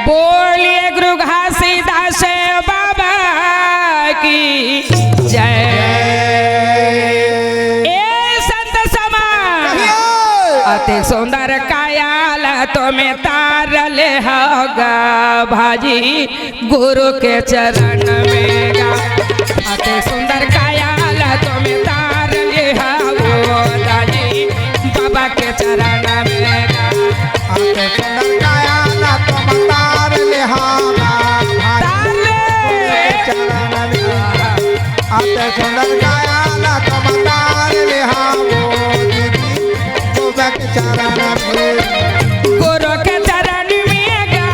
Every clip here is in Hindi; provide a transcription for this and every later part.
बोलिए गुरु घासीदास बाबा की जय। ए संत समाज अति सुंदर कायाल तुम्हें तारल होगा भाजी गुरु के चरण में गा। अति सुंदर कायाल तुम्हें तारल होगा भाजी बाबा के चरण में गा। अति सुंदर कायाल तुम तारल होगा अति सुंदर कायाल तुम तारल होगा बाबा के चरण में। गुरु के चरण में गा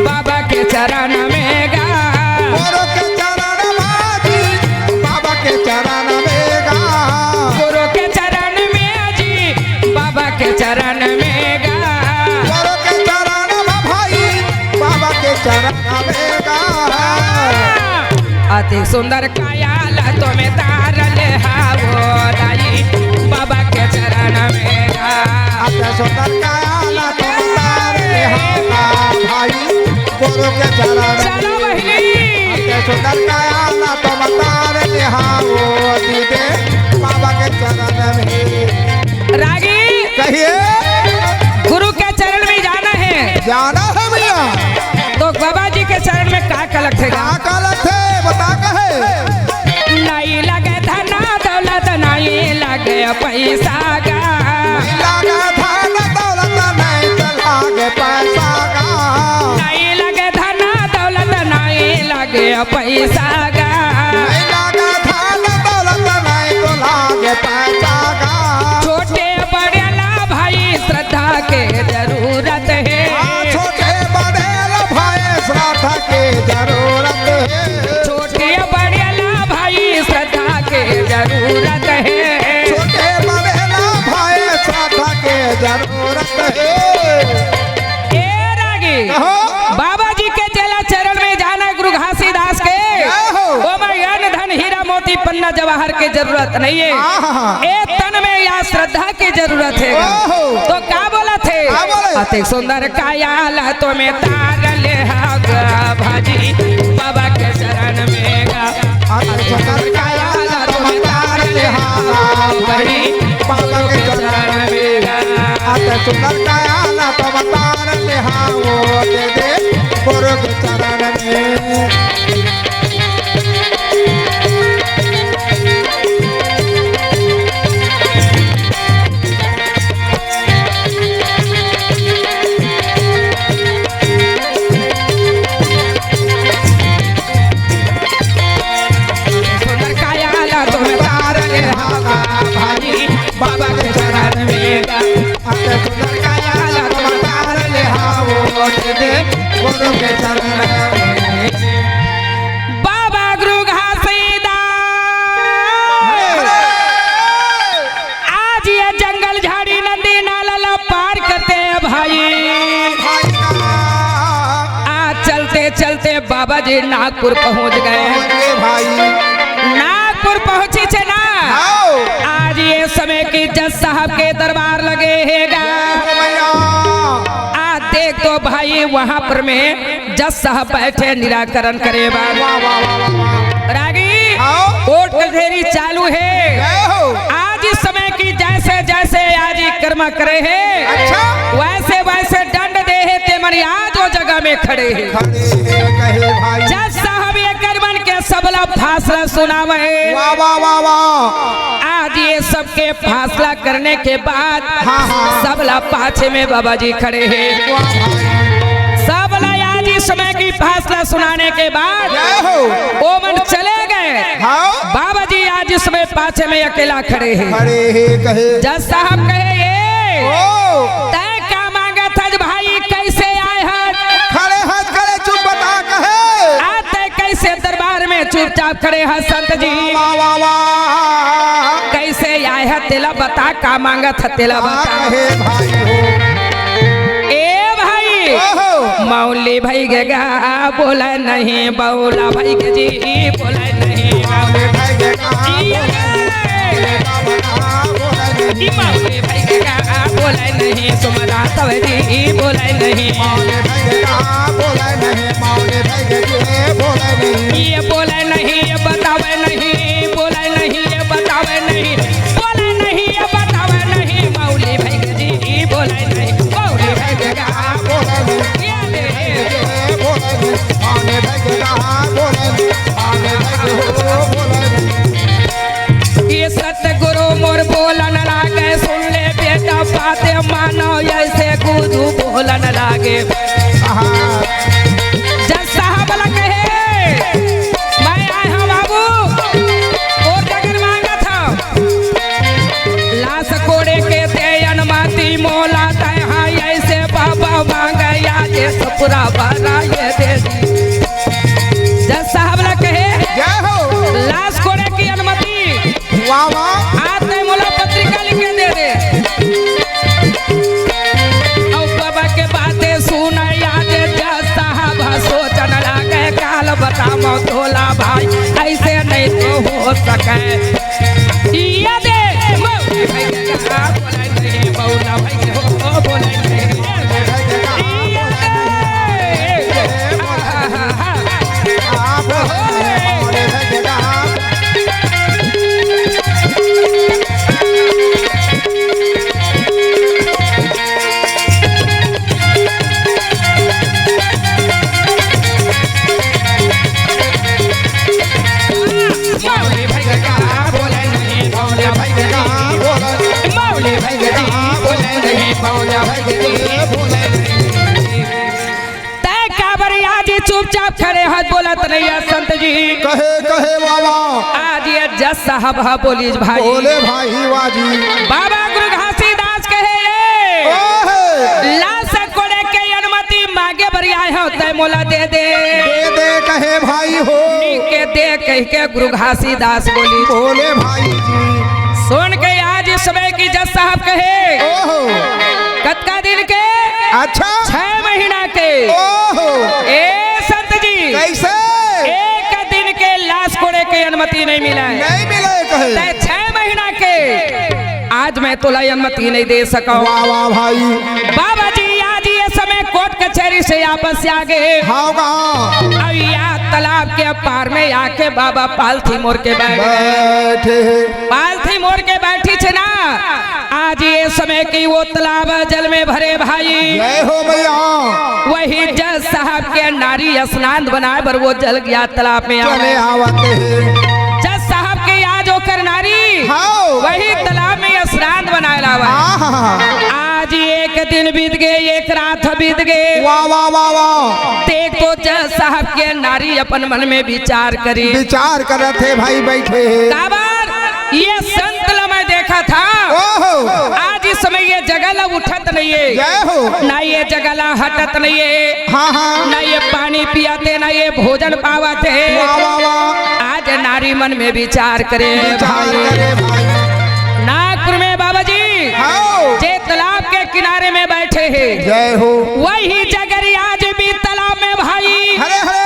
बाबा के चरण में गा। गुरु के चरण भाजी बाबा के चरण में गा। गुरु के चरण में जी बाबा के चरण में गा। गुरु के चरण भाई बाबा के चरण में गा। अति सुंदर कायाल तुम्हें तारल हावो दाई बाबा के चरण में गा। अति सुंदर कायाल तुम तारल होगा भाई गुरु के चरण चलो में। बहिनी अति सुंदर कायाल तुम तारल हावो दीदे बाबा के चरण में। रागी कहिए गुरु के चरण में जाना है जाना है भैया तो बाबा जी के चरण में का कलक थे क्या कालक थे बता कहे। नहीं लगे धना दौलत नहीं लगे पैसा गा। लागे धन दौलत नहीं तो लागे पैसा गा। नहीं लगे धना दौलत नहीं लगे पैसा गा। नहीं लागे धन दौलत नहीं तो लागे पैसा गा। छोटे बड़े ला भाई श्रद्धा के जरूरत है। छोटे बड़े भाई श्रद्धा के जरूरत है। छोटे बड़े ला भाई श्रद्धा के जरूरत है। छोटे बड़े भाई श्रद्धा के जरूरत है। ए रागी कहो। बाबा जी के चला चरण में जाना गुरु घासीदास के कहो। ओ मैं धन हीरा मोती पन्ना जवाहर की जरूरत नहीं है। आहा। ए तन में या श्रद्धा की जरूरत है ओहो। तो क्या बोला थे क्या बोले? अति सुंदर कायाल तुम्हें तारल होगा भाजी बाबा के चरण में गा। अति सुंदर कायाल तुम तारल होगा भाई बाबा के चरण में। अति सुंदर कायाल तुम तारल हावो दे दे गुरु के चरण में। सुंदर कायाल तुम्हें तारल होगा भाजी बाबा के चरण में गा। अति सुंदर कायाल तुम तारल हावो दे दे गुरु के चरण में। बाबा गुरु घासीदास आज ये जंगल झाड़ी नदी नाला पार करते हैं भाई। आज चलते चलते बाबा जी नागपुर पहुंच गए। भाई नागपुर पहुंचे छे ना आज ये समय की जज साहब के दरबार लगे हैगा। आज देख तो भाई वहां पर में जज साहब बैठे निराकरण करे बाबा। रागी कोर्ट कचहरी चालू है। आज इस समय की जैसे जैसे आज कर्म करे है अच्छा वैसे वैसे दंड दे है ते मनी आज वो जगह में खड़े है। कहे भाई जज साहब ये कर्मन के सबला फासला सुनावे। वाह वाह वाह वाह। आज ये सबके फासला करने के बाद हाँ, हाँ। सबला पाछे में बाबा जी खड़े हैं। सबला आज इस समय की फासला सुनाने के बाद जय हो। ओमन चले गए। हाँ बाबा जी आज इस समय पाछे में अकेला खड़े हैं। खड़े हे कहे जज साहब कहे ये ओ तय का मांगा था भाई कैसे आए हैं। खड़े हाथ खड़े चुप बता कहे आते कैसे दरबार में चुपचाप खड़े हैं संत जी। वाह वाह वाह। कैसे आए हैं तेला बता का मांगा था तेला बता। कहे भाई हो ए भाई ओहो। मौली भाई गा बोला नहीं बौला भाई के जी बोला नहीं बोले भाई गे का ई मौली भाई गा बोला नहीं सुमरा तवरी बोला नहीं बोले भाई गे का बोले बोलन लागे। जज साहब लगे मैं आया हूँ बाबू और जगन मांगा था लाश कोड़े के दे अनुमति मोला तहा ऐसे बाबा मांगा या ये पूरा भरा ये दे दी। जज साहब लगे लाश कोड़े की अनुमति आज नहीं मोला पत्रिका लिखे दे दे और बाबा के बातें सुन याद जज साहब सोचन लागे काल बताओ तोला भाई ऐसे नहीं तो हो सके ये दे मौली भाई का बोले नहीं मौला भाई हो बोले नहीं चुपचाप खड़े हाथ बोलत नहीं है संत जी कहे कहे बाबा आज ये जज साहब बोली भाई बोले भाई वाजी बाबा गुरु घासीदास कहे लाश कोड़े के अनुमति मांगे बरियाए हो तय मोला दे दे कहे भाई हो के दे कह के गुरु घासीदास बोली बोले भाई जी सुन के आज इस समय की जज साहब कहे कतका दिन के अच्छा 6 महीना के ए संत जी कैसे एक दिन के लाश कोड़े के अनुमति नहीं मिला नहीं मिले कहे 6 महीना के आज मैं तोला अनुमति नहीं दे सका। वाह वाह भाई बाबा जी आज ये समय कोर्ट कचहरी से वापस आ गए तालाब के पार में आके बाबा पालथी मोड़ के बैठे पालथी मोड़ के बैठी छे ना आज ये समय की वो तालाब जल में भरे भाई जय हो भैया वही जज साहब के नारी स्नान बनाए पर वो जल गया तालाब में जज साहब के आज होकर नारी वही तालाब में स्नान बनाए लावा आज एक दिन बीत गए एक रात बीत गए वाह वाह वाह वाह देख तो जज साहब के नारी अपन मन में विचार करी विचार कर रहे थे भाई बैठे काबर ये संत मैं देखा था आज इस समय ये जगह उठत नहीं है ना ये जगह हटत नहीं है ना ये पानी पियाते ना ये भोजन पावते आज नारी मन में विचार करे नागपुर में बाबा जी जे तालाब के किनारे में बैठे हैं जय हो वही जगरी आज भी तालाब में भाई हरे हरे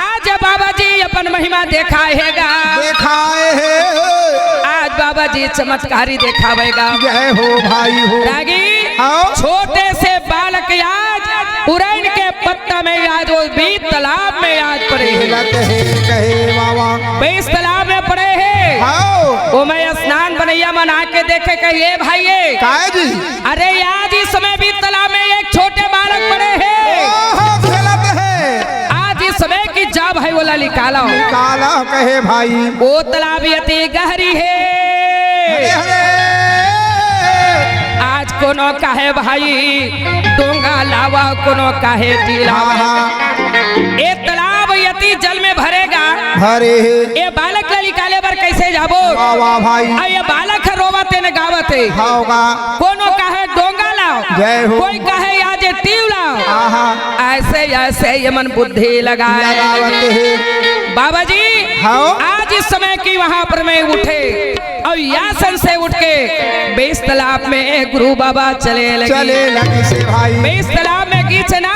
आज बाबा जी अपन महिमा दिखाएगा आज बाबा जी चमत्कारी दिखावेगा जय हो भाई हो रागी छोटे से बालक आज उड़न के पत्ता में आज वो भी तालाब में आज पड़े हैं इस तालाब में पड़े हैं वो मैं स्नान बनैया मना के देखे कहिए भाई जी अरे आज इस समय भी तालाब में एक छोटे बालक पड़े हैं आज इस समय की जा भाई बोला निकाला कहे भाई वो तालाब अति गहरी है आज कोनो काहे भाई डोंगा लावा कोनो काहे टीलावा ये तालाब यति जल में भरेगा भरे ये बालक ला निकाले बर कैसे जाबो वाह भाई ये बालक रोवते न गावते कोनो काहे डोंगा लाओ कोई काहे आज टीव लाओ ऐसे ऐसे ये मन बुद्धि लगाए बाबा जी आज इस समय की वहाँ पर मैं उठे और यासन से उठ के बेस तालाब में गुरु बाबा चले लगे से भाई बेस तालाब में गीच ना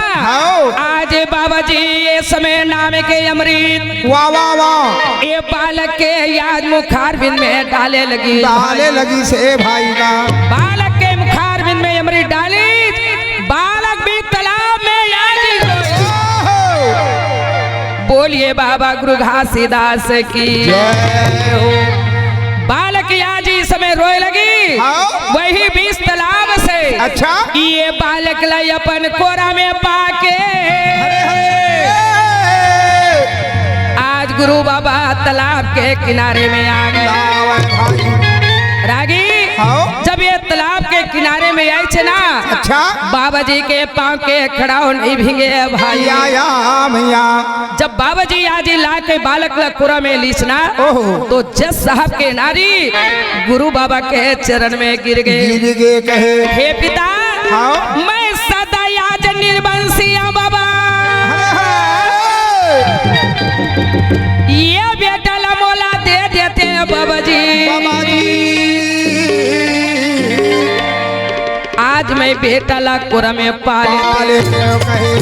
आज बाबा जी ये समय नाम के अमृत वाह वाह वाह ये बालक के याद मुखार बिंद में डाले लगी से भाई का बालक के मुखार बिंद में अमृत डाली बालक भी तालाब में याद बोलिए बाबा गुरु घासीदास की बालक आज इस समय रोए लगी वही बीस तालाब से अच्छा ये बालक लाई अपन कोरा में पाके आज गुरु बाबा तालाब के किनारे में आ गए रागी जब ये तालाब के किनारे में आई छे ना। अच्छा बाबा जी के पाँव के खड़ा हो नहीं भीगे भाई। या मैया जब बाबा जी आज ला के बालक लकुरा में लीसना ओहो तो जज साहब के नारी गुरु बाबा के चरण में गिर गए। गिर गे कहे हे पिता हाँ। मैं सदा आज निर्वंशिया बाबा ये बेटा लमोला दे देते हैं बाबा जी। बाबा जी आज मैं बेटा लकुरा में पाले पाले कहे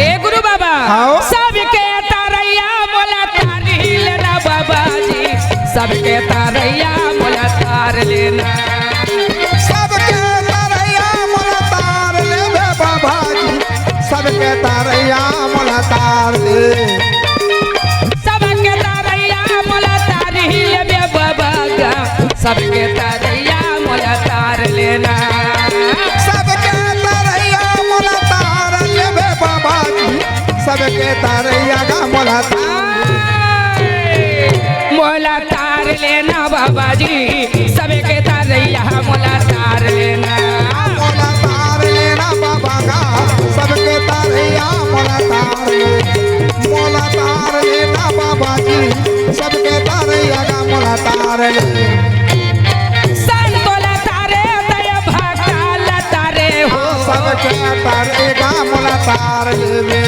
ए गुरु बाबा हाँ। सबके तारैया मोला तारी लेना बाबा जी सबके तारैया मोला तार लेना। सबके तारैया मोला तार ले बे बाबा जी सबके तारैया मोला तार ले सबके तारैया मोला तारी लेबे बाबा गा सबके तारैया मोला तार लेना। सबके तारैया मोला तार ले बे बाबा जी सबके तारैया गा मोला मोला तार लेना बाबा जी सबके तारैया मोला तार लेना। मोला तार लेना बाबा गा सबके तारैया मोला तार ले मोला तार लेना बाबा जी सबके तारैया गा मोला तार ले संतोला तारे दय भक्ता तारे हो सबके तारेगा मोला तार ले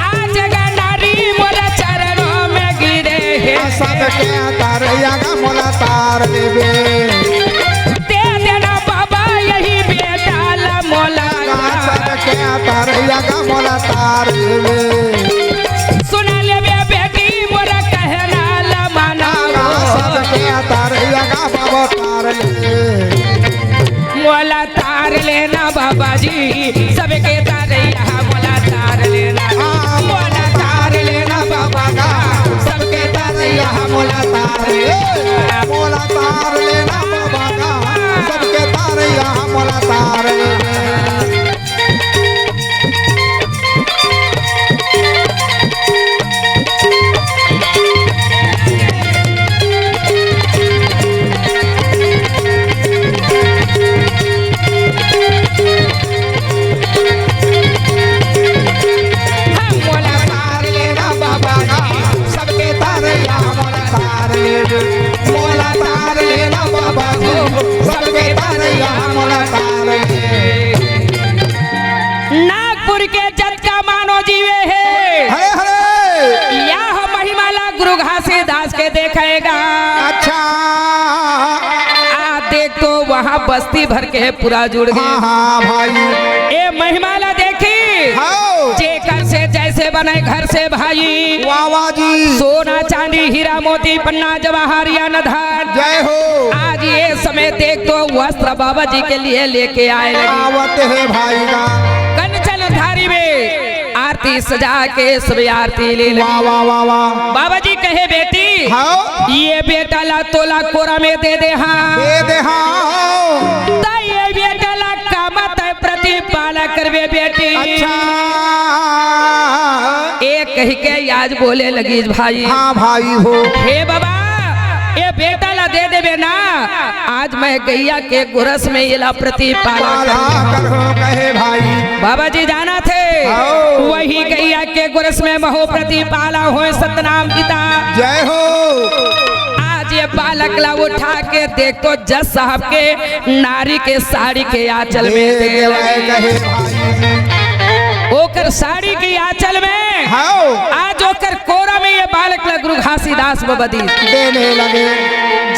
आज गा नारी मोला चरणों में गिरे हे सबके तारैया गा मोला तार ले दे देना बाबा यही बेटा ला मोला सबके तारैया गा मोला तार ले सुन लेबे बेटी मोरा कहना ला माना सबके तारैया गा बाबा तार ले मोला तार लेना बाबा जी सबके तारैया मोला तार लेना। मोला तार लेना बाबा गा सबके तारैया मोला तार लेना। मोला तार लेना बाबा गा सबके तारैया मोला तार ले मोला तार लेना बाबा गा सबके तारैया मोला तार ले मोला तार लेना बाबा जी सबके तारैया मोला तार ले नागपुर के जज का मानो जीवे है हरे हरे यह महिमाला गुरु घासीदास के देखेगा। अच्छा आ देख तो वहाँ बस्ती भर के पूरा जुड़ हाँ गए। हाँ भाई ए महिमाला देखी हाँ जेकर से जैसे बने घर से भाई वावा जी सोना चांदी हीरा मोती पन्ना जवाहर या धन जय हो आज ये समय देख तो वस्त्र बाबा जी के लिए लेके आए लगे। आवत है भाई का कंचन धारी में आरती सजा के सब आरती ले वाह लगी। वाह वाह वाह बाबा जी कहे बेटी हाँ ये बेटा ला तोला कोरा में दे दे हाँ दे दे हाँ ता ये बेटा ला कामत प्रतिपाला करवे बेटी। अच्छा एक कही के आज बोले लगी भाई हाँ भाई हो हे बाबा ये बेटा ला दे देवे ना आज मैं गैया के गुरस में ये ला प्रतिपाला पाला कर हो कहे भाई बाबा जी जाना थे आओ। वही गैया के गुरस में महो प्रतिपाला हो सतनाम पिता। जय हो आज ये बालक ला उठा के देख तो जज साहब के नारी के साड़ी के आंचल में दे देवे लगी। कहे भाई ओकर साड़ी की आंचल में हाँ आज ओकर कोरा में ये बालक ला गुरु घासीदास बाबा दी देने लगे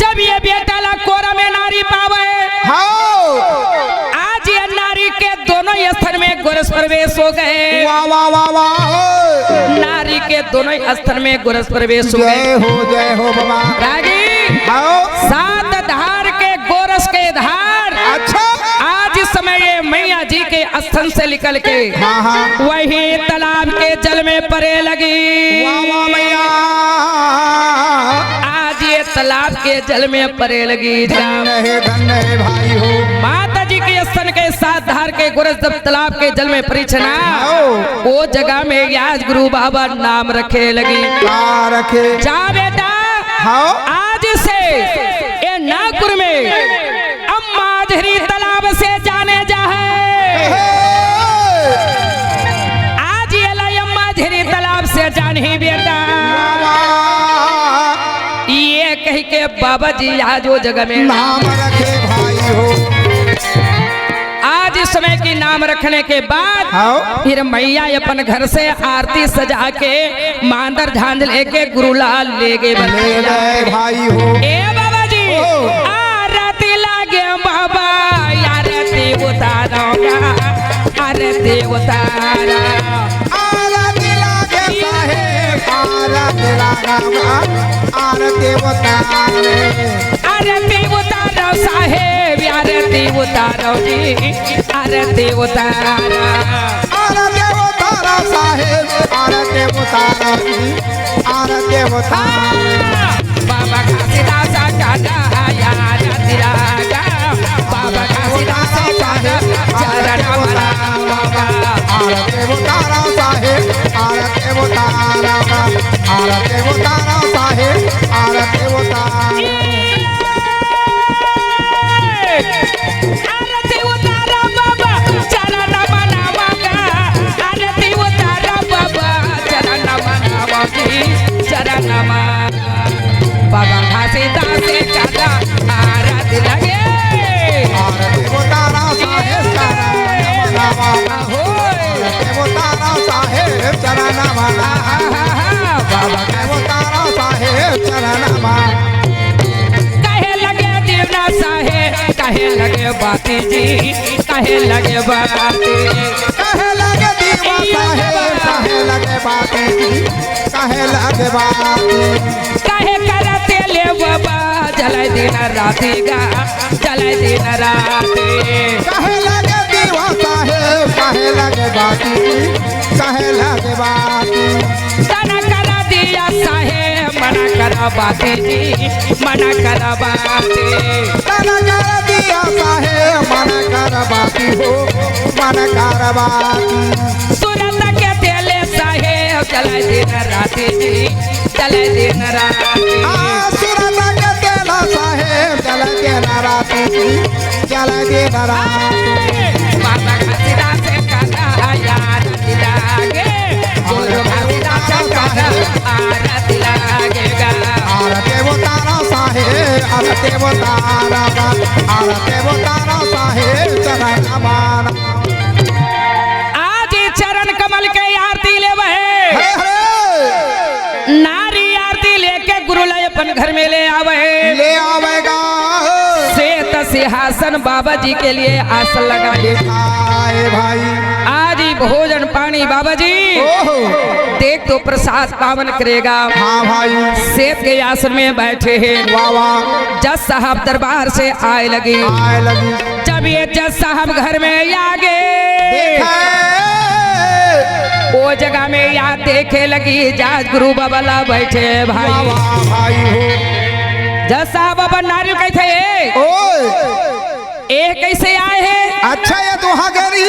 जब ये बेटा ला कोरा में नारी पावे हाँ आज ये नारी के दोनों स्थल में गुरस प्रवेश हो गए। वाह वाह वाह वाह नारी के दोनों स्थल में गुरस प्रवेश हो गए। जय हो बाबा रागी हाँ सात धार के गोरस के धार अच्छा आज इस समय ये मैया जी के स्थल से निकल के हाँ हाँ वही तालाब के जल में परे लगी। वाह वाह मैया आज ये तालाब के जल में परे लगी। धन्य है भाई हो माता जी के स्तन के साथ धार के गुरस जब तालाब के जल में परिछना वो जगह में आज गुरु बाबा नाम रखे लगी। क्या रखे जा बेटा हाँ आज से ये नागपुर में के बाबा जी आज वो जगह में नाम रखे भाई हो। आज इस समय की नाम रखने के बाद हाँ। फिर मैया अपन घर से आरती सजा के मांदर झांझ लेके गुरुलाल ले गए ले गए भाई हो। ए बाबा जी ओ। आरती लागे बाबा आरती उतारोगा आरती उतारा आरती लागे साहेब आरती लागा आरती उतारे आरती उतारो साहेब आरती उतारो जी आरती उतारा आरती उतारा साहेब आरती उतारा आरती उतारे बाबा घासीदास का यार तिरागा बाबा घासीदास का चरण मला बाबा आरती उतारा साहेब आरती उतारा आरती उतारा साहेब आरती उतारा आरती उतारा बाबा चरण मला बाबा आरती उतारा बाबा चरण मला चरण बाबा घासीदास का आरती लगे आरती उतारा साहेब चरण मला आरती उतारा साहेब चरण मला बाबा के उतारा साहेब चरण मला कहे लगे देवना साहेब कहे लगे बाती जी कहे लगे बाती कहे लगे दीवा साहेब कहे लगे बाती कहे लगे बाती कहे करते ले बाबा जलाए दिन राती गा जलाए दिन राती कहे लगे दीवा साहेब कहे लगे बाती कहे लगे बाती मना करा दिया साहेब मना करा बाती जी मना करा बाती मना कर दिया साहेब मना कर बाती हो मना कर बाती सूरत के तेले साहेब जलाए दिन राती जी जलाए दिन राती सूरत के तेला साहेब चल के नाराती चल के नाराती बाबा घासीदास का यार दिलागे गुरु घासीदास का आरती लागेगा आरते वो तारा साहेब आरते वो तारा आरते वो तारा साहेब चरण हमारा आज चरण कमल के आरती ले हरे हरे नारी आरती लेके गुरुलय अपन घर में ले आवे ले आवेगा श्वेत सिंहासन बाबा जी के लिए आसन लगाए आए भाई आज ही भोजन पानी बाबा जी ओहो देख तो प्रसाद पावन करेगा हाँ भाई श्वेत के आसन में बैठे हैं वाह वाह जज साहब दरबार से आए लगी आए लगी जब ये जज साहब घर में आ गए वो जगह में याद देखे लगी जाज गुरु बाबला बैठे भाई वाह भाई हो जज साहब अपन नारियल कैसे ओए ए कैसे आए हैं अच्छा ये तो वहाँ गए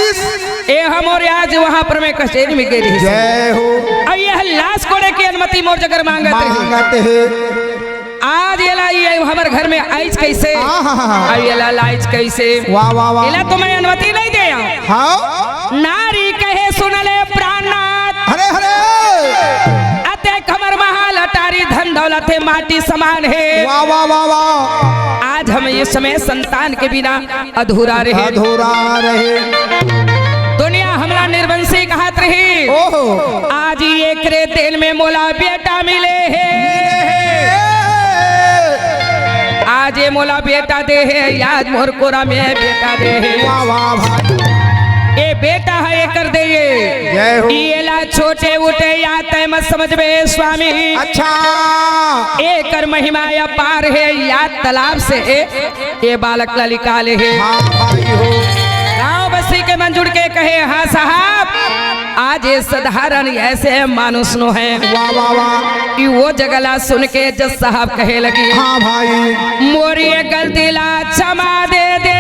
ए हम और आज वहाँ पर मैं कचहरी में गई रही जय हो अब यह लाश कोड़े की अनुमति मोर जगह मांगत रही मांगते हैं आज ये हमारे घर में आइज कैसे आहा। अब ये लाइज कैसे वाह वाह वाह इला तो मैं अनुमति नहीं दे हाँ नारी कहे सुन ले प्राणनाथ हरे हरे अते कमर महाल अटारी धन दौलत है माटी समान है वाह वाह वाह वाह आज हम इस समय संतान के बिना अधूरा रहे अधूरा रहे दुनिया हमला निर्वंशी कहत रही ओहो आज ये करे दिल में मोला बेटा मिले है आज ये मोला बेटा दे है याद मोर कोरा में बेटा दे है वाह वाह भाई ये बेटा है ये कर दे जय हो। ये ला छोटे उठे या तय मत समझ बे स्वामी अच्छा एक कर महिमा या पार है याद तालाब से ये बालक ला निकाले है हाँ भाई हो गाँव बस्ती के मंजूर के कहे हाँ साहब आज ये साधारण ऐसे मानुष नो है वाह वाह वाह कि वो जगला सुन के जज साहब कहे लगी हाँ भाई मोरी ये गलती ला क्षमा दे दे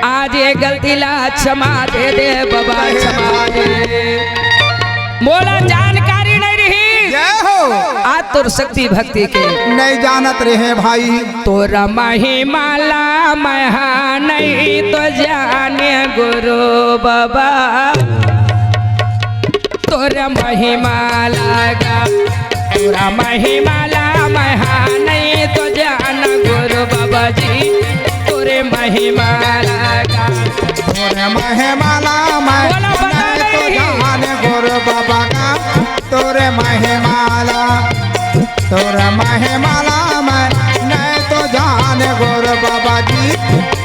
आज ये गलती ला क्षमा दे दे बाबा क्षमा दे मोला जानकारी नहीं रही जय हो आज तो शक्ति भक्ति के नहीं जानत रहे भाई तोरा महिमाला महा नहीं तो जाने गुरु बाबा तोरा महिमा लगा तोरा महिमाला महानई तो जान गुरु बाबा जी तोरे महिमाला गा तोरे महिमाला बोलो बता मैं तो नहीं। जाने गुरु बाबा का तोरे महिमाला मैं तो जाने गुरु बाबा जी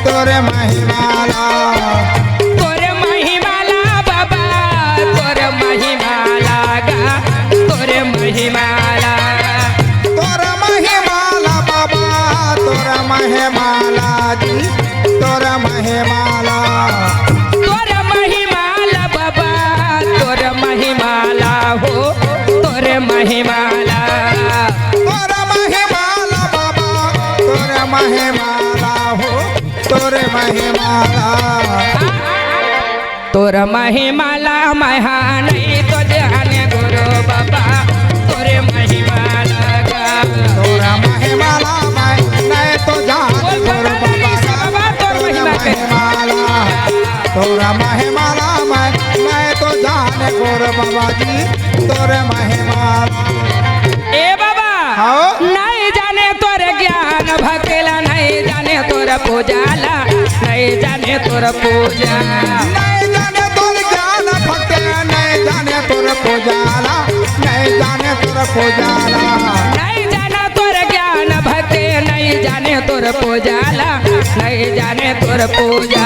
तोरे महिमाला तोरे महिमाला बाबा तोरे महिमाला गा तोरे महिमाला तोरे महिमाला बाबा तोरे महिमाला जी तोरे महिमाला तोरे महिमाला बाबा तोरे महिमाला हो तोरे महिमाला तोरे महिमाला बाबा तोरे महिमाला हो तोरे महिमाला तोर महिमाला महानई तो जाने गुरु बाबा तोरे महिमाला गा तोरे महिमाला मैं तो जाने गुरु बाबा तोर महिमा के महिमाला तोरे महिमाला मैं तो जाने गुरु बाबा जी तोरे महिमाला ए बाबा हाँ नहीं जाने तोरे ज्ञान भकेला नहीं जाने तोर पूजाला नहीं जाने तोर पूजा नहीं जाने तोर ज्ञान भक्त नहीं जाने तोर पूजाला नहीं जाने तोर पूजाला नहीं जाना तोर ज्ञान भक्ति नहीं जाने तोर पूजाला नहीं जाने तोर पूजा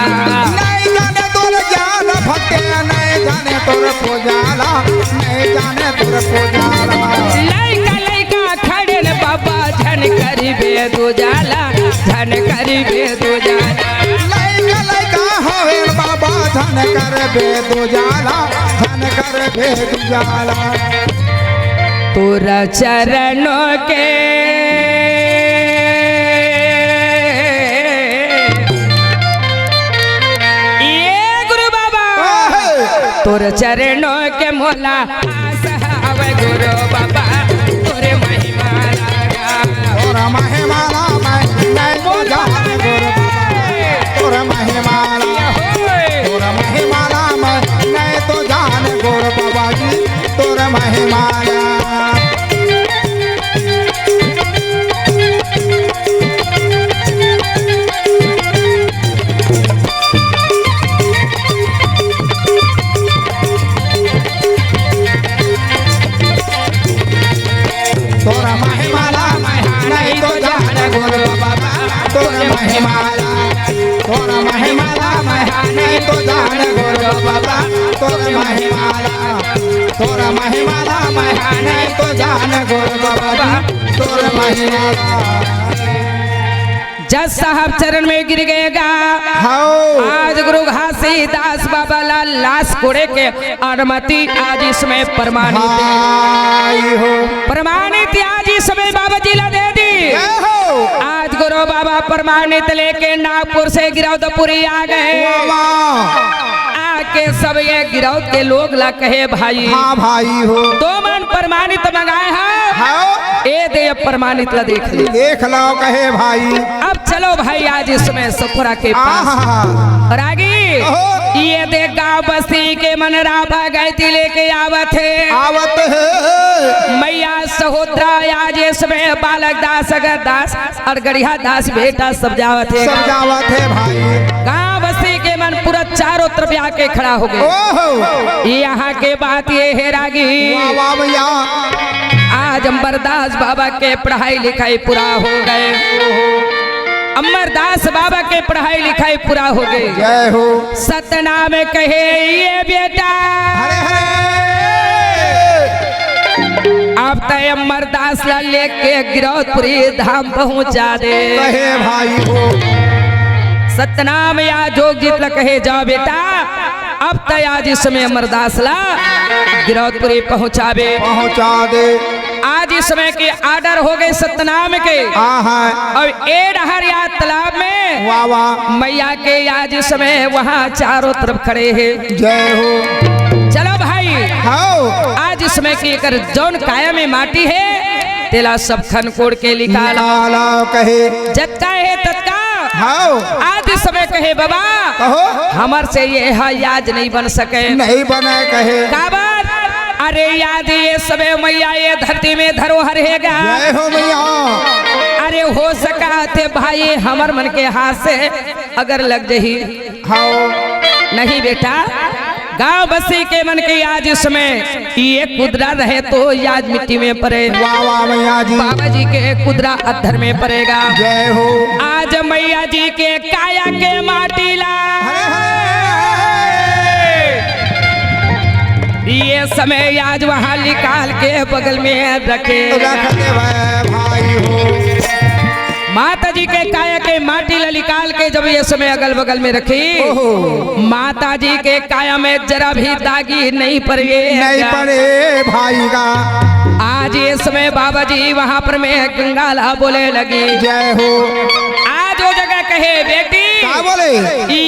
नहीं जाने तोर ज्ञान भक्त नहीं जाने तोर पूजाला नहीं जाने तोर पूजाला लइका लइका खड़े न बाबा झन करी बे दुजाला झन करी बे दुजाला लइका लइका होवे बाबा धन कर बेदु जाला तोरा चरणों के ये गुरु बाबा तोर चरणों के मोला आवे गुरु बाबा तोरे महिमा लगा तोरा महिमाला मैं तो जाने गुरु बाबा तोरा महिमाला तोरा महिमाला मैं तो जाने गुरु बाबा जी तोरा महिमाला तोरा महिमाला नहीं तो जाने गुरु बाबा तोरा महिमाला तोरा महिमाला नहीं तो जाने गुरु बाबा तोरा महिमाला तोरा महिमाला नहीं तो जाने गुरु बाबा तोरा महिमाला जज साहब चरण में गिर गएगा हाओ आज गुरु घासीदास बाबा लाल लाश कोड़े के अनुमति आज इसमें प्रमाणित है भाई हो प्रमाणित आज इसमें बाबा जी ला दे दी जय हो आज गुरु बाबा प्रमाणित लेके नागपुर से गिरौदपुरी आ गए वाह आके सब ये गिरौद के लोग ला कहे भाई हाँ भाई हो दो मन प्रमाणित मंगाए हैं हाओ ए दे पारमाणित ला देख ले देख लो कहे भाई अब चलो भाई आज इसमें सफरा के पास आहा रागी ओहो। ये देख गाँव बस्ती के मनरा भगैती लेके आवत है आवत है मैया सहोदरा आज इसमें बालक दास अगर दास और गढ़िया दास बेटा सब जावत है समझावत है भाई गाँव बस्ती के मन पूरा चारों तरफ आके खड़ा हो गए ओहो यहाँ के बात ये है रागी वाह वाह भैया आज अमरदास बाबा के पढ़ाई लिखाई पूरा हो गए अमरदास बाबा के पढ़ाई लिखाई पूरा हो गई जय हो सतनाम कहे ये बेटा हरे हरे अब तय अमरदास ला लेके गिरौदपुरी धाम पहुंचा दे कहे भाई हो सतनाम या जोग जीत ला कहे जाओ बेटा अब तय आज इस समय अमरदास ला गिरौदपुरी पहुंचावे पहुंचा दे आज इस समय के आर्डर हो गए सतनाम के आहा और एडहर या तालाब में वाह वाह मैया के आज इस समय वहाँ चारों तरफ खड़े हैं जय हो चलो भाई हाओ आज इस समय की एक जौन काया में माटी है तेला सब खन कोड़ के निकाला लाला कहे जत्का है तत्का हाओ आज इस समय कहे बाबा कहो हमार से ये है याज नहीं बन सके नहीं बने कहे काबर अरे याद ये सबे मैया ये धरती में धरोहर हैगा। जय हो मैया। अरे हो सका थे भाई हमर मन के हाथ से अगर लग जही। हाँ नहीं बेटा, गांव बसी के मन के आज इसमें ये कुदरा रहे तो आज मिट्टी में पड़े। वाह वाह मैया जी। बाबा जी के कुदरा अधर में पड़ेगा। जय हो। आज मैया जी के काया के माटी ला ये समय आज वहाँ निकाल के बगल में रखे भाई हो। माता जी के काया के माटी ला निकाल के जब ये समय अगल बगल में रखी, माता जी के काया में जरा भी दागी नहीं पड़े। नहीं पड़े भाई का। आज ये समय बाबा जी वहाँ पर में गंगाला बोले लगी। जय हो। आज वो जगह कहे बेटी क्या बोले?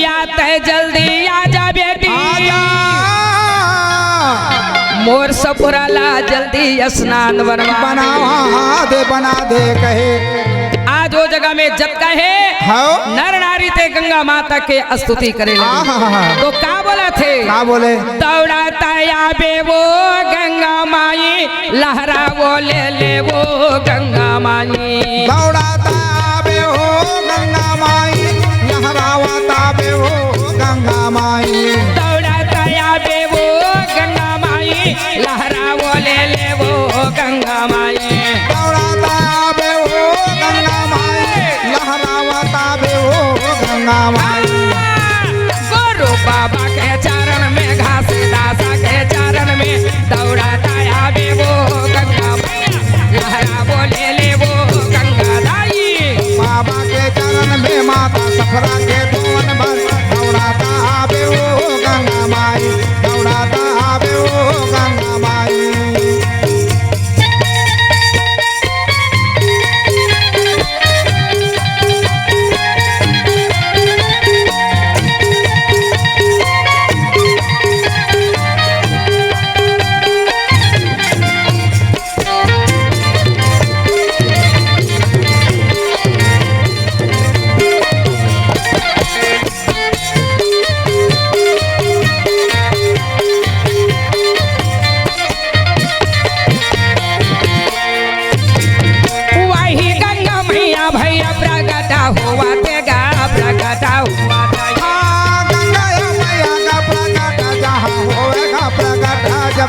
या तय जल्दी आजा बेटी, आजा। मोर सपुराला जल्दी स्नान बना दे कहे। आज वो जगह में जब कहे नर नारी ते गंगा माता के स्तुति करे लगे। तो क्या बोला थे? क्या बोले? दौड़ाता आबे वो गंगा माई, लहरा वो ले वो गंगा माई। दौड़ाता आबे वो गंगा माई, लहरावता आबे वो गंगा माई। दौड़ाता आबे वो गंगा माई, लहरा वो ले वो गंगा माई। दौड़ाता आबे वो गंगा माई, लहरावता आबे वो गंगा माई। गुरु बाबा के चरण में, घास दासा के चरण में, दौड़ाता आबे वो गंगा मैया, लहरा वो ले वो गंगा दाई। बाबा के चरण में माता सफरा के धोवन भर, दौड़ाता आबे वो गंगा माई, दौड़ाता आबे वो गंगा माई।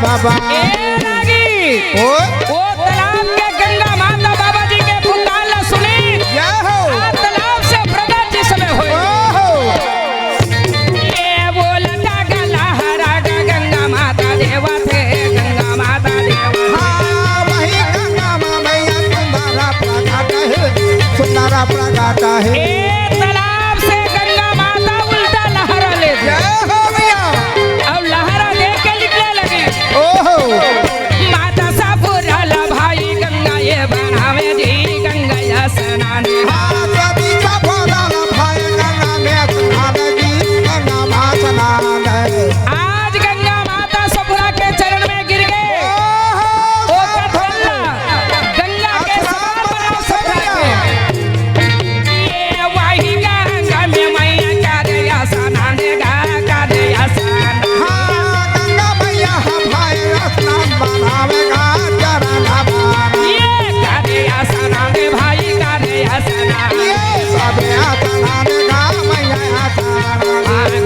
बाबा ओ तालाब के गंगा माता बाबा जी के पुकार सुनी। तालाब से प्रगट जिस समय हुई, ये बोलता गला हरा गंगा माता देवा थे, गंगा माता देवा। वही गंगा मैया सुंदरा प्रगट है, सुंदरा प्रगट है। तालाब से गंगा माता उल्टा लहरा ले और लहरा दे के निकले लगी। माता सापुराला भाई गंगा ये बनावे जी, गंगा या स्नान। आज गंगा माता सपुरा के चरण में गिर गए। गंगा के समान बनाओ सपुरा के। ये वही गंगा में मैया का दे या स्नान देगा, का दे या स्नान। गंगा मैया भाई स्नान बनावेगा चरण भार। ये का दे या स्नान दे भाई, का दे या स्नान। ये सब स्नान गा मैया स्नान।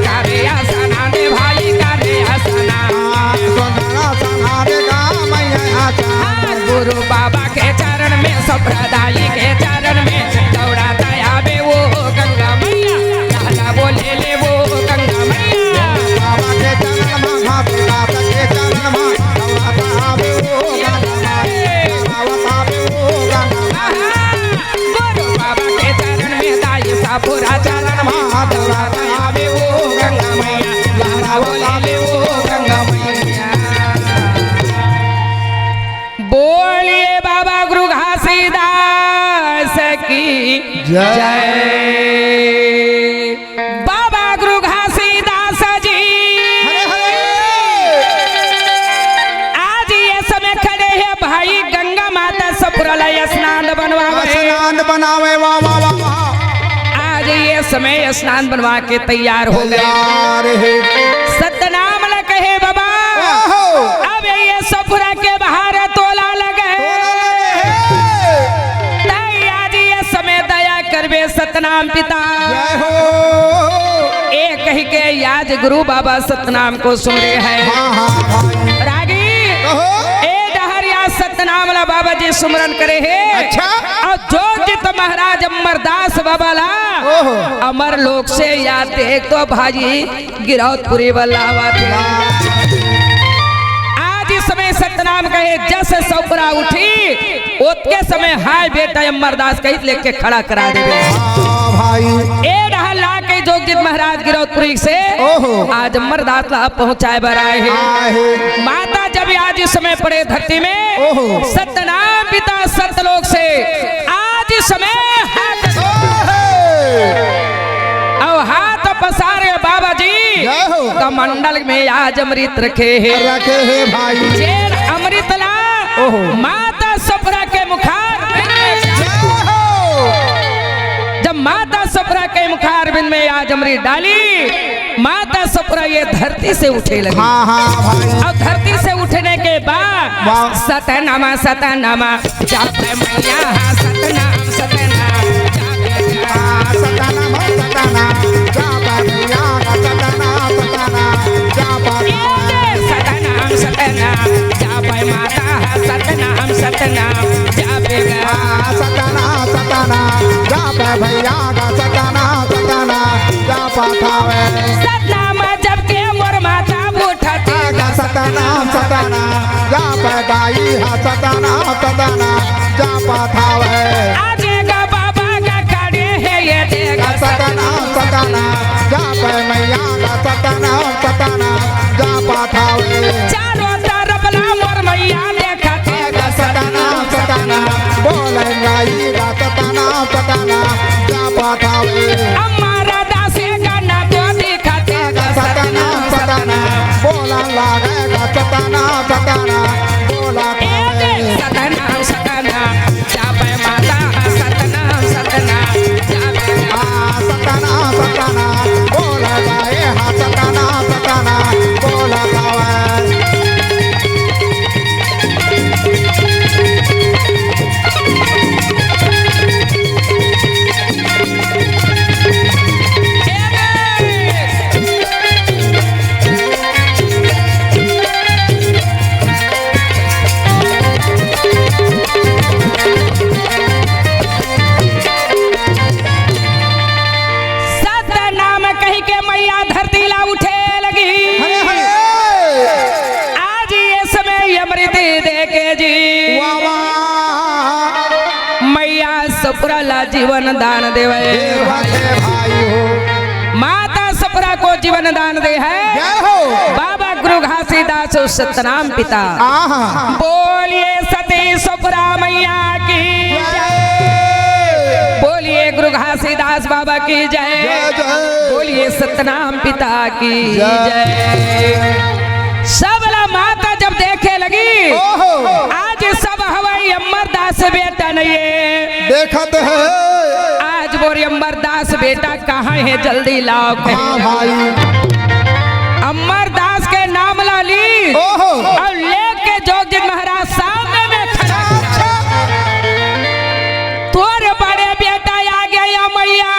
का दे या स्नान दे भाई, का दे या स्नान। सुंदरा स्नान गा मैया स्नान। गुरु बाबा के चरण में, संप्रदायी के चरण में, दौड़ाता आबे वो गंगा मैया, लहरा वो ले वो गंगा मैया। बाबा के चरण में, घाट के चरण में, दौड़ाता आबे वो गंगा माई, दौड़ाता आबे वो गंगा माई। गुरु बाबा के चरण में, दाई सापुरा चरण में, दौड़ाता आबे वो गंगा मैया, लहरा वो ले वो गंगा मैया। बोलिए बाबा गुरु घासीदास की जय। बाबा गुरु घासीदास जी आज ये समय खड़े हैं भाई गंगा माता सपुराला स्नान बनवावे। स्नान बनावे वाह वाह वाह। आज ये समय स्नान बनवा के तैयार हो गए। यार है सतनाम ल कहे बाबा। अब ये सफुरा के बाहर तोला लगे आज ये समय दया करबे सतनाम पिता जय हो एक कही के आज गुरु बाबा सतनाम को सुन रहे हैं हाँ हाँ भाई रागी कहो ए डहरिया सतनाम ला बाबा जी सुमरन करे है अच्छा और जोगित महाराज अमरदास बाबा ला ओहो अमर लोक से याद देख तो भाजी गिरौतपुरी बल्लावा थे आज इस समय सतनाम कहे जस सौकरा उठी उतके समय हाय बेटा अमरदास कही लेके खड़ा करा देवे हाँ भाई ए ला के जोगित महाराज गिरौतपुरी से ओहो आज अमरदास ला पहुंचाए बराए है आहे माता जब आज इस समय पड़े धरती में ओहो सतनाम पिता सतलोक से आज इस समय हाथ और हाथ पसारे बाबा जी जय हो कमंडल में आज अमृत रखे है रखे है भाई शेर अमृत ला ओहो माता सफरा के मुखार जय हो जब माता सफरा के मुखार बिन में आज अमृत डाली माता सफरा ये धरती से उठे लगी हाँ हाँ भाई और धरती से उठने के बाद वाह। सतनामा सतनामा जापे मैया सतनाम सतनाम सताना सताना जापा भैया सताना सताना जापा सतनाम सतनाम जापे माता सतनाम सतनाम जापे सताना सताना जापा भैया सताना सताना जापा थावे सतनाम जब के मोर माता उठते सताना सताना जापा गाई सताना सताना जापा थावे आजेगा बाबा का खड़े है ये देगा सताना सताना जापा मैया सताना सताना जापा थावे चारों तरफ ला मोर मैया देखते सताना सताना बोले गाई सताना सताना जापा थावे हमारा दासे का ना तो दिखाते सताना सताना बोला लागेगा सताना सताना बोला थावे सतनाम सतनाम जापे माता सतनाम सतनाम जापे सताना सताना बोला गाए सताना सताना बोला थावे सतनाम कही के मैया धरती ला उठे लगी हरे हरे आज ये समय अमृत दे के जी वाह वाह मैया सपुरा ला जीवन दान देवे हे भाई हो माता सपुरा को जीवन दान दे है जय हो बाबा गुरु घासीदास सतनाम पिता आहा बोलिए सती सपुरा मैया की जय बोलिए गुरु घासीदास बाबा की जय जय जय बोलिए सतनाम पिता की जय। जय सबला माता जब देखे लगी ओहो आज सब हवाई अमरदास बेटा नहीं है देखत है आज बोरी अमरदास बेटा कहाँ है जल्दी लाओ हाँ भाई अमरदास के नाम ला ली ओहो और लेके जोगित महाराज सामने में खड़ा तोरे बड़े बेटा आ गया मैया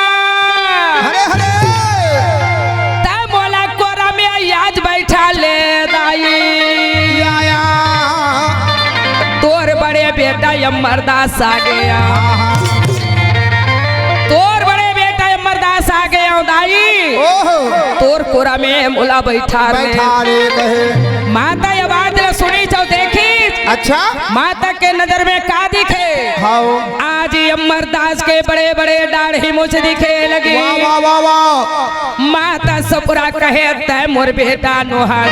हरे हरे तै मोला कोरा में आज बैठा ले दाई आया तोर बड़े बेटा अमरदास आ गया तोर बड़े बेटा अमरदास आ गया दाई ओहो तोर कोरा में मोला बैठा बैठा रे कहे माता आवाज ला सुनी तो देखी अच्छा माता के नजर में का दिखे हाओ आज अमरदास के बड़े बड़े दाढ़ी मुझ दिखे लगी वाह वाह वाह वाह माता सपुरा कहे तय मोर बेटा नोहर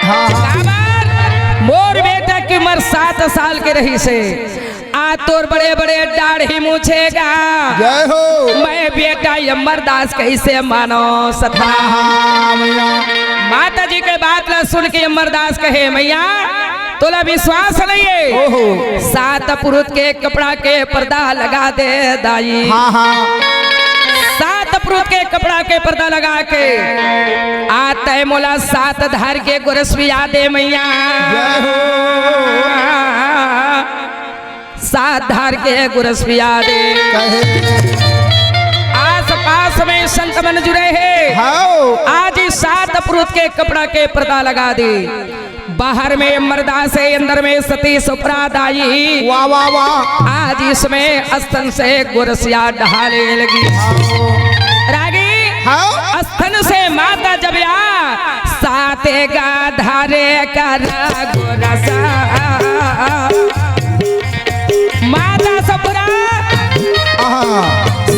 हाँ हाँ मोर बेटा की उम्र 7 साल के रही से आ तोर बड़े बड़े दाढ़ी मुछेगा जय हो मैं बेटा अमरदास कैसे मानो सता हाँ मैया माता जी के बात ला सुन के अमरदास कहे मैया तोला विश्वास नहीं है ओहो 7 पुरुष के कपड़ा के पर्दा लगा दे दाई हाँ हाँ 7 पुरुष के कपड़ा के पर्दा लगा के आते मोला 7 धार के गोरस भी यादे मैया 7 धार के गोरस भी यादे आस पास में संत मन जुड़े हैं आज 7 पुरुष के कपड़ा के पर्दा लगा दे बाहर में मर्दास है अंदर में सती सुपरादाई वाह वाह वाह आज इसमें अस्तन से गोरसिया ढाले लगी रागी अस्तन से माता जब आ साते गा धारे कर गोरसा माता सपुरा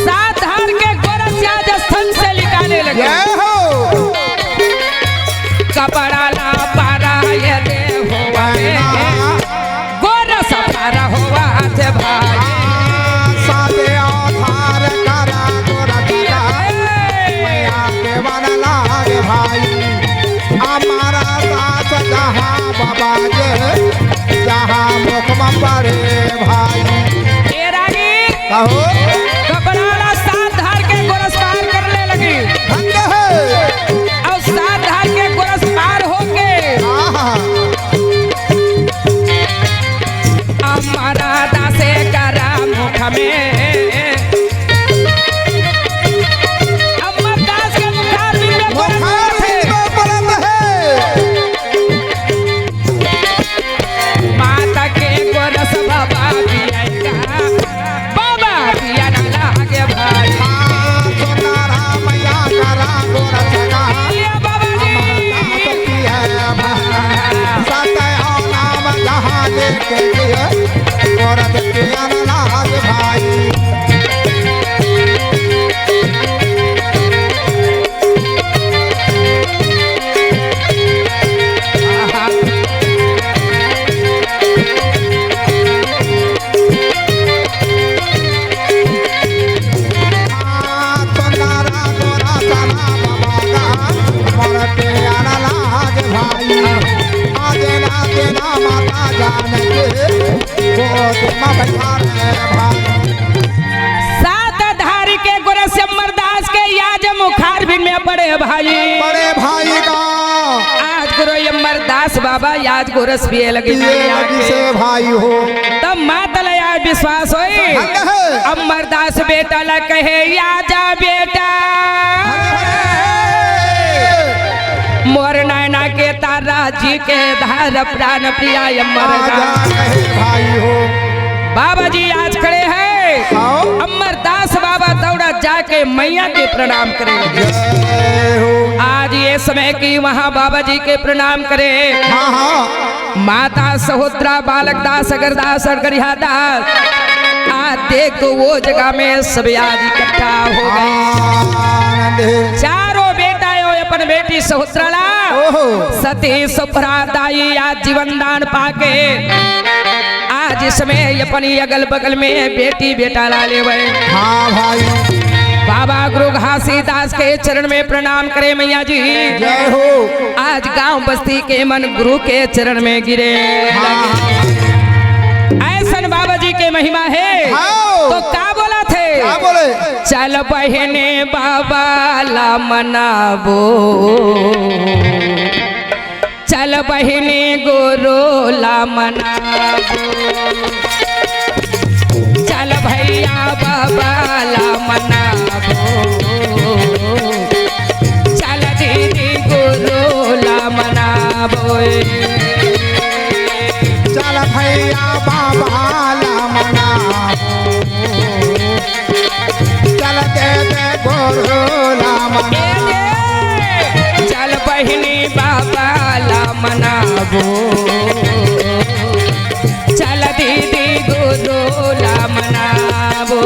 7 धार के गोरसिया अस्तन से निकाले लगे कपड़ा ला पारा ये दे हुआ गोरस पारा हुआ थे भाई साथे आधार करा गोरसिया मैया के बनला रे भाई हमारा साथ जहाँ बाबा जे जहाँ मुखमा पड़े भाई ए रागी कहो कपड़ा ला 7 धार के गोरस पार करने लगी धन्य है और 7 धार के गोरस पार होके हमारा दासे करा मुख में अमर दास के मुखार में गोरस थे माता के गोरस बाबा पिया बाबा पिया न लागे भाई मैया करा गोरसगा ये बाबा भाई सात धारी के गोरस अमरदास के याज मुखार भी में पड़े भाई बड़े भाई का आज गुरु अमरदास बाबा याज गोरस भी लगे से भाई हो तब माता ला याज विश्वास होई अमरदास बेटा ला कहे याजा बेटा मोर नैना के तारा जी के धार प्राण प्रिया अमरदास भाई हो बाबा जी आज खड़े हैं अमरदास बाबा दौड़ा जाके मैया के प्रणाम करे आज ये समय की वहाँ बाबा जी के प्रणाम करे माता सहोदरा बालक दास अगरदास अगरिया दास आज देखो वो जगह में सब आज इकट्ठा हो गए चारों बेटा अपन बेटी सहोदरा ला सती सुपरा दाई आज जीवन दान पाके आज इसमें अपनी अगल बगल में बेटी बेटा ला ले भाई बाबा गुरु घासीदास के चरण में प्रणाम करे मैया जी जय हो आज गांव बस्ती के मन गुरु के चरण में गिरे ऐसन बाबा जी के महिमा है तो क्या बोला थे क्या बोले चल बहने बाबा ला मनाबो चल बहने गुरु ला मनाबो चल भैया बाबा ला मनाबो चल दीदी गुरु ला मनाबो चल भैया बाबा ला मनाबो चल दे दे गुरु ला मनाबो चल बहनी बाबा ला मनाबो चल दीदी गुरु ला मनाबो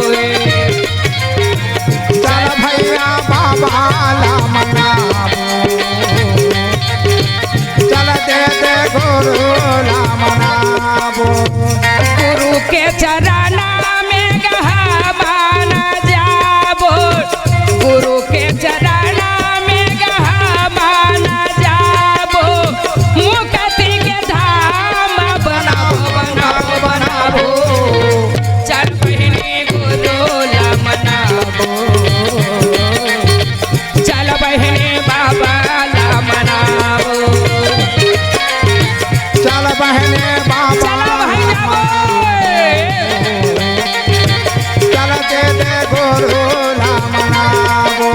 बहिनी बाबा ला मनावो चल बहने बाबा चला भाई जाओ चल के दे गुरु ला मनावो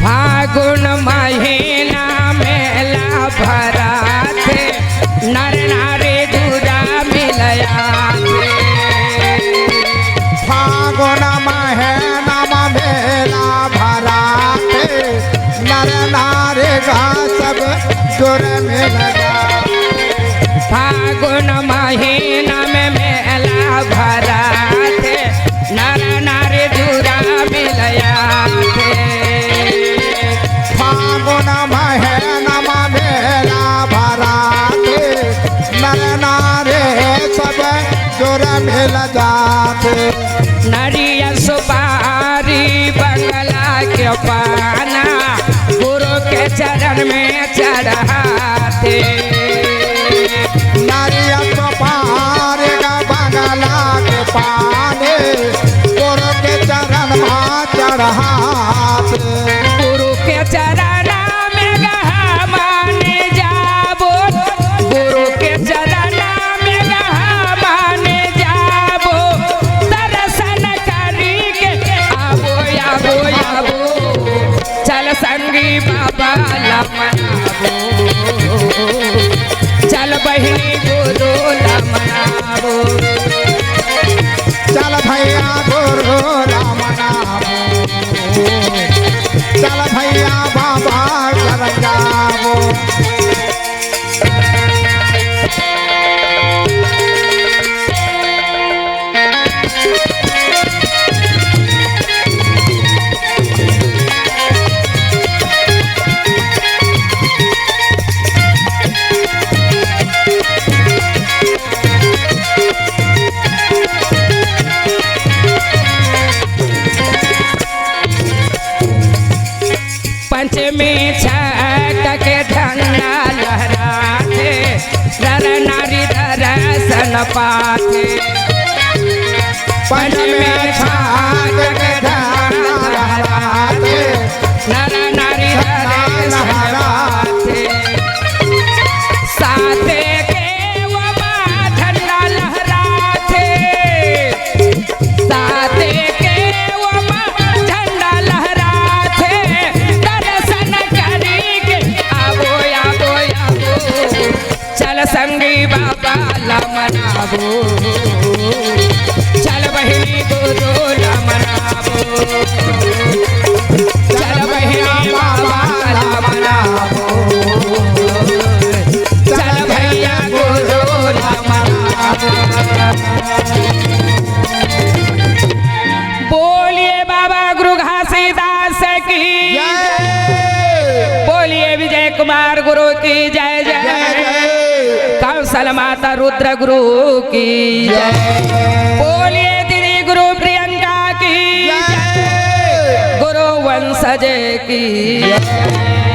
फागुन महीना मेला भरा थे नर नारी दूरा मिलया थे फागुन महीना मेला भरा थे नर नारी गा सब जुर मिल जा फागुन महीना में मेला भरा थे नर नारी दूरा मिलया थे फागुन महीना मेला भरा थे नर नारी सब जुर मिल जाते नरिया सुपारी बंगला के पाना गुरु के चरण में चढ़ाते नारियल पार का बंगला के पाने गुरु के चरण में चढ़ाते गुरु के चरण में गहा माने जाबो गुरु के चरण में गहा माने जाबो दर्शन करी के आबो आबो आबो चल संगी बाबा ला मनाबो चल बहिनी गुरु ला मनाबो चल भैया गुरु राम नाम चल भैया बाबा कर जाओ पंचमी छठ के झंडा लहराते नर नारी दर्शन पाते पंचमी छठ के झंडा लहराते नर नारी दर्शन पाते साथे के वो माँ झंडा लहराते साथे के वो माँ झंडा लहराते दर्शन करी के आबो आबो आबो चल संगी बाबा ला मनाबो चल बहिनी गुरु ला मनाबो चल बहिनी बाबा ला मनाबो चल भैया गुरु ला मनाबो बोलिए बाबा गुरु घासीदास की बोलिए विजय कुमार गुरु की जय जय कौशल माता रुद्र गुरु की जय बोलिए दीदी गुरु प्रियंका की जय गुरु वंशज की जय